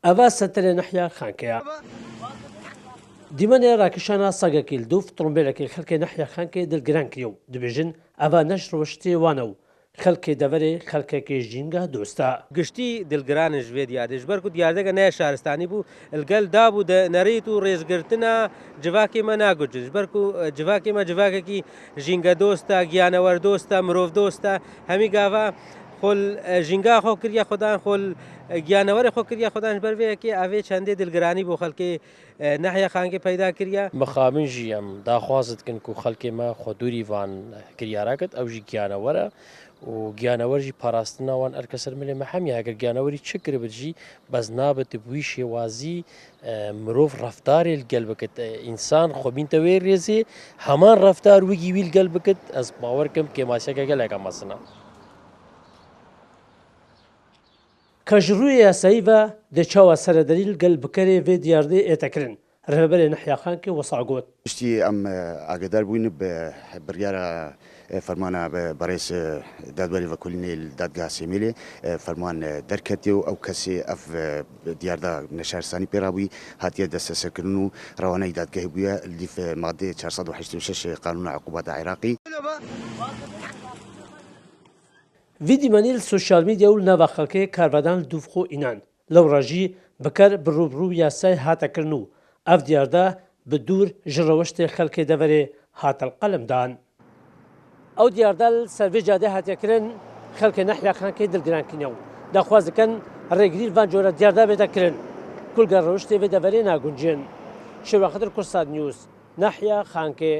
ئەڤا سەتەرێ نەحیا خانکەیە دیمەنێ ڕاکشانە سەگەکی دوف تڕۆمبێلەکەی خەڵکی نەحیا خانکەی دڵگران کردی و دەبێژن ئەڤا نەش ڕۆشتێ وانە و خەڵکی دەڤەرێ خەڵکێکی ژینگە دۆستە گشتی دڵگرانش وێ دیاردش بەرک و دیاردەگە نایە شارستانی بوو ئەلگەل دابوو نەڕیت و ڕێزگرتنە جڤاکێمە ناگوجش بەرک و جڤاکێمە جڤاکێکی ژینگە دۆستە گیانەوەەر دۆستە مرۆڤ دۆستە هەمی گاوا خۆل ژینگا خۆ کردیا خۆدان خۆل گیانەوەری خۆ کردیا خۆدانش بەرێکی ئاوێ چەندێ دڵگرانی بۆ خەڵکی نەحیا خانکی پەیدا کردیا مەخابنژی ئەم داخوازت کن و خەڵکێمە خۆ دووری وان کریارەکەت ئەوژی گیانەوەرە و گیانەوەرژی پاراستناوان ئەرکەسەر ملێمە هەمی ئەگەر گیانەوەری چ کرد بژی بەس نابێت بووی شێوازی مرۆڤ ڕفتارێ گەل بکەت ئینسان خۆبینتەوەی ڕێزێ هەمان ڕفتار وگی ویل گەل بکەت ئەس باوەڕکەم کێماسیەکە گەلێکە مەسنە کەژڕووی یاسایی بە دەچاوە سەردەلیل گەل بکەرێ vê دیاردê ئێتەکردن رهبەرê نەحیا خانکê wisa got پشتی ئەم ئاگدار بووین بە بڕیارە فەرمانە بەڕێز دادوەری ڤەکوولینێ دادگا سێمێلێ فەرمان دەرکەتێ و ئەو کەسێ ئەف دیاردا نەشارستانی پێرابووی هاتیە دەستە سەرکردن و ڕەوانەی دادگای بووە لیف مادێ 486 قانون عقوبات عێراقی vî dîmenî li sosyal medya û li nava xelkê karvedan li dûvxwe înan lew rajî bikar bi rûbirû yasayê hate kirin û ev diyarda bi dûr ji rewiştê xelkê deverê hate qelimdan ew diyarda li ser vê cadê hatiye kirin xelkê nehya xankê dilgiran kiriye û daxwaz dikin rêgirî van cora diyarda bête kirin kulga rewiştê vê deverê naguncin şêwexetir Kursad News Nehya Xankê